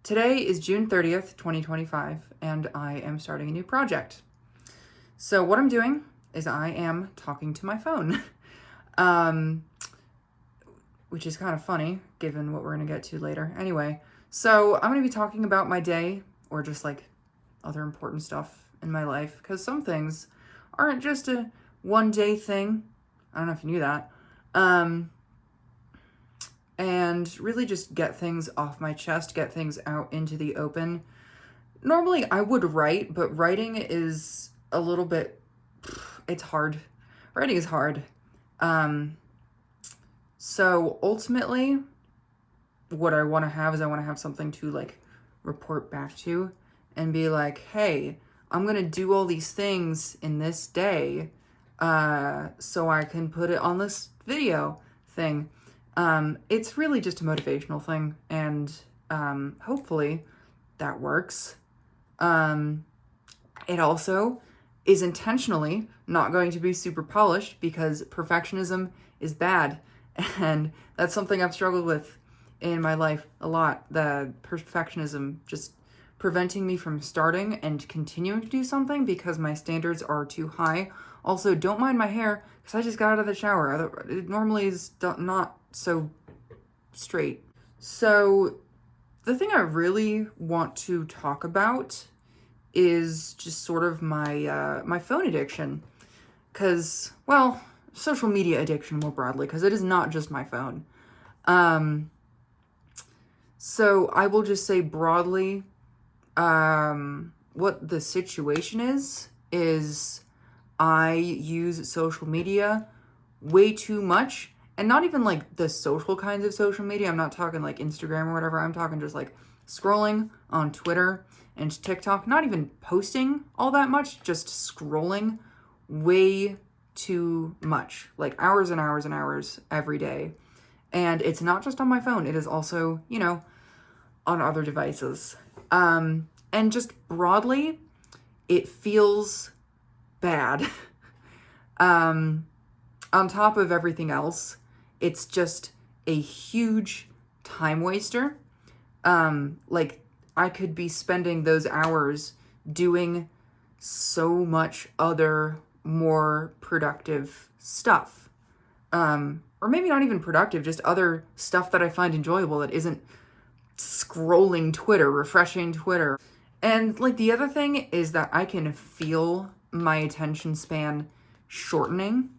Today is June 30th, 2025, and I am starting a new project. So what I'm doing is I am talking to my phone, which is kind of funny given what we're going to get to later. Anyway, so I'm going to be talking about my day or just like other important stuff in my life, because some things aren't just a one-day thing. I don't know if you knew that. And really just get things off my chest, get things out into the open. Normally I would write, but writing is a little bit, it's hard. Writing is hard. So ultimately, what I want to have is I want to have something to like report back to and be like, hey, I'm going to do all these things in this day, so I can put it on this video thing. It's really just a motivational thing, and hopefully that works. It also is intentionally not going to be super polished because perfectionism is bad, and that's something I've struggled with in my life a lot. The perfectionism just preventing me from starting and continuing to do something because my standards are too high. Also, don't mind my hair because I just got out of the shower. It normally is not so straight. So the thing I really want to talk about is just sort of my my phone addiction, because, well, social media addiction more broadly, because it is not just my phone. So I will just say broadly, what the situation is I use social media way too much. And not even like the social kinds of social media. I'm not talking like Instagram or whatever. I'm talking just like scrolling on Twitter and TikTok. Not even posting all that much, just scrolling way too much. Like hours and hours and hours every day. And it's not just on my phone. It is also, on other devices. And just broadly, it feels bad. On top of everything else, it's just a huge time waster. Like I could be spending those hours doing so much other more productive stuff. Or maybe not even productive, just other stuff that I find enjoyable that isn't scrolling Twitter, refreshing Twitter. And like the other thing is that I can feel my attention span shortening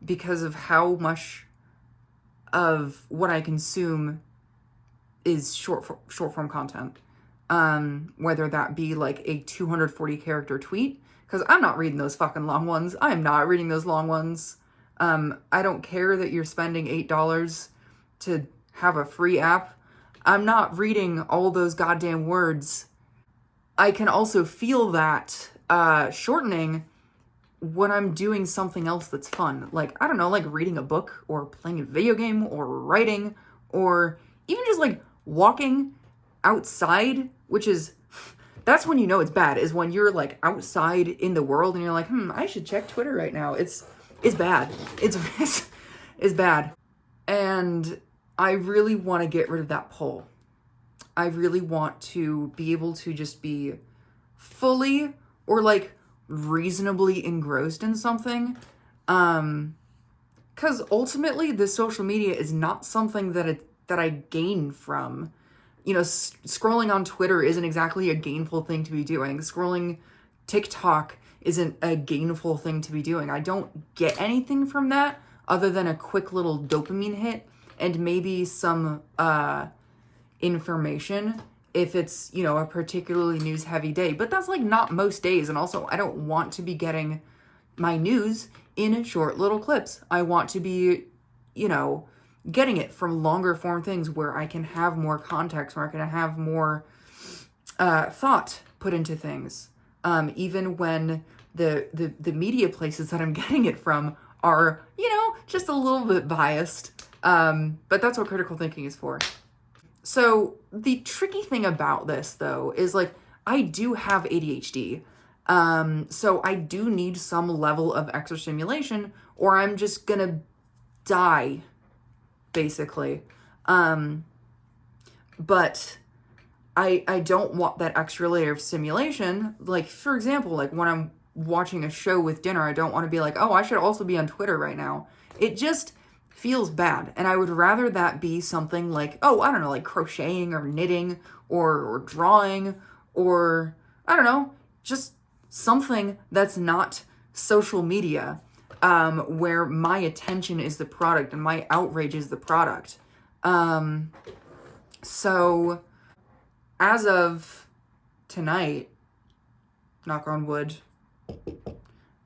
because of how much of what I consume is short form content. Whether that be like a 240 character tweet, because I'm not reading those fucking long ones. I am not reading those long ones. I don't care that you're spending $8 to have a free app. I'm not reading all those goddamn words. I can also feel that shortening when I'm doing something else that's fun. Like, I don't know, like reading a book or playing a video game or writing or even just like walking outside, which is, that's when you know it's bad, is when you're like outside in the world and you're like, I should check Twitter right now. It's bad. It's bad. And I really want to get rid of that pull. I really want to be able to just be fully or like reasonably engrossed in something, because ultimately this social media is not something that I gain from. Scrolling on Twitter isn't exactly a gainful thing to be doing. Scrolling TikTok isn't a gainful thing to be doing. I don't get anything from that other than a quick little dopamine hit and maybe some information if it's, a particularly news heavy day. But that's like not most days. And also I don't want to be getting my news in short little clips. I want to be, getting it from longer form things where I can have more context, where I can have more thought put into things. Even when the media places that I'm getting it from are, just a little bit biased. But that's what critical thinking is for. So the tricky thing about this, though, is like I do have ADHD. So I do need some level of extra stimulation or I'm just gonna die, basically. But I don't want that extra layer of stimulation. Like, for example, like when I'm watching a show with dinner, I don't want to be like, oh, I should also be on Twitter right now. It just feels bad. And I would rather that be something like, oh, I don't know, like crocheting or knitting or drawing or, I don't know, just something that's not social media, where my attention is the product and my outrage is the product. So as of tonight, knock on wood,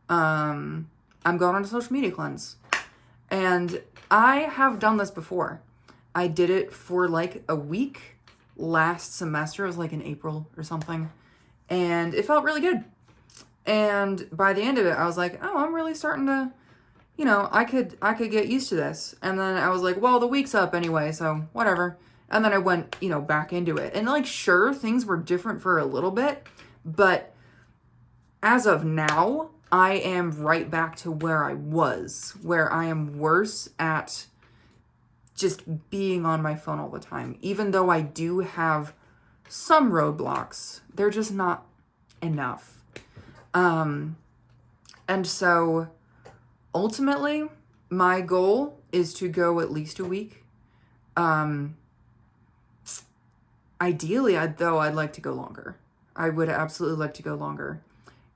I'm going on a social media cleanse. And I have done this before. I did it for like a week last semester. It was like in April or something. And it felt really good. And by the end of it, I was like, oh, I'm really starting to, you know, I could get used to this. And then I was like, well, the week's up anyway, so whatever. And then I went, you know, back into it. And like, sure, things were different for a little bit, but as of now, I am right back to where I was, where I am worse at just being on my phone all the time. Even though I do have some roadblocks, they're just not enough. And so ultimately, my goal is to go at least a week. Ideally, I'd like to go longer. I would absolutely like to go longer.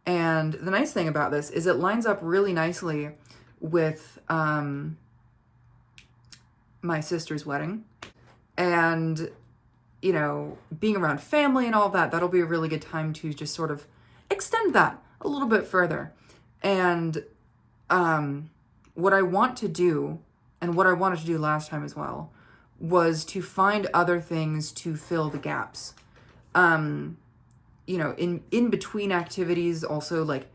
And the nice thing about this is it lines up really nicely with my sister's wedding. And, you know, being around family and all of that, that'll be a really good time to just sort of extend that a little bit further. And what I want to do, and what I wanted to do last time as well, was to find other things to fill the gaps. You know, in between activities, also like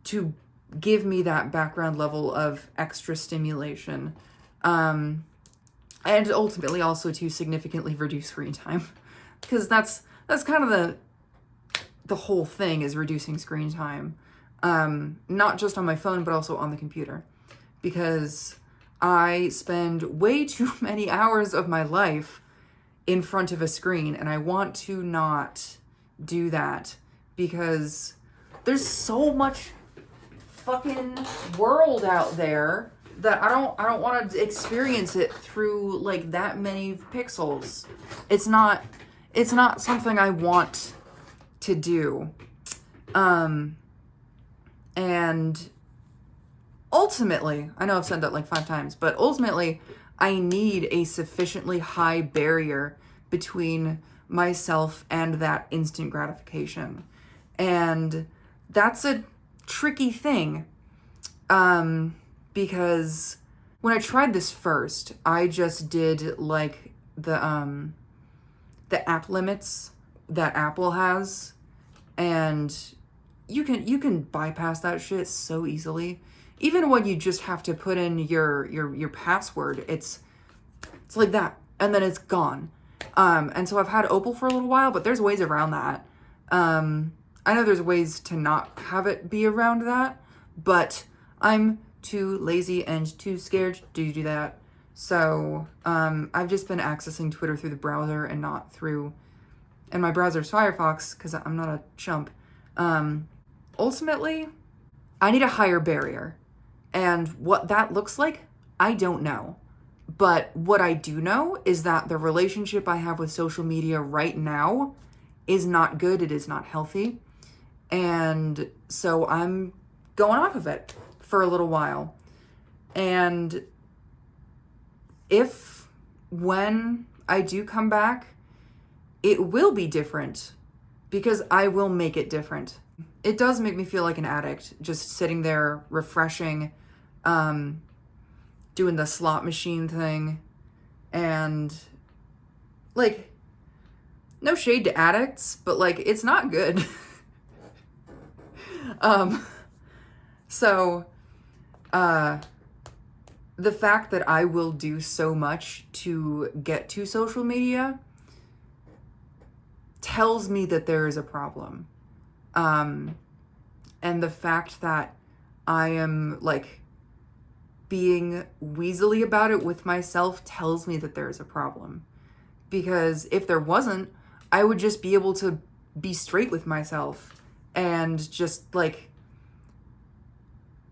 to give me that background level of extra stimulation. And ultimately also to significantly reduce screen time. Because that's kind of the whole thing, is reducing screen time. Not just on my phone, but also on the computer. Because I spend way too many hours of my life in front of a screen, and I want to not do that, because there's so much fucking world out there that I don't want to experience it through like that many pixels. It's not something I want to do. And ultimately, I know I've said that like 5 times, but ultimately I need a sufficiently high barrier between myself and that instant gratification. And that's a tricky thing. Because when I tried this first, I just did like the app limits that Apple has, and you can bypass that shit so easily. Even when you just have to put in your password, it's like that, and then it's gone. And so I've had Opal for a little while, but there's ways around that. I know there's ways to not have it be around that, but I'm too lazy and too scared to do that. So I've just been accessing Twitter through the browser and not through, and my browser's Firefox because I'm not a chump. Ultimately, I need a higher barrier. And what that looks like, I don't know. But what I do know is that the relationship I have with social media right now is not good. It is not healthy. And so I'm going off of it for a little while. And when I do come back, it will be different, because I will make it different. It does make me feel like an addict, just sitting there refreshing, doing the slot machine thing, and like, no shade to addicts, but like, it's not good. So the fact that I will do so much to get to social media tells me that there is a problem. And the fact that I am like being weaselly about it with myself tells me that there is a problem. Because if there wasn't, I would just be able to be straight with myself and just like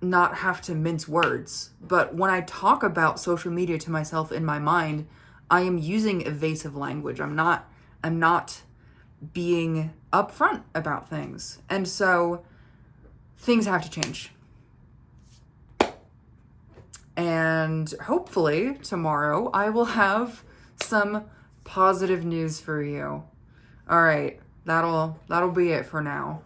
not have to mince words. But when I talk about social media to myself in my mind, I am using evasive language. I'm not being upfront about things. And so things have to change. And hopefully tomorrow I will have some positive news for you. All right, that'll be it for now.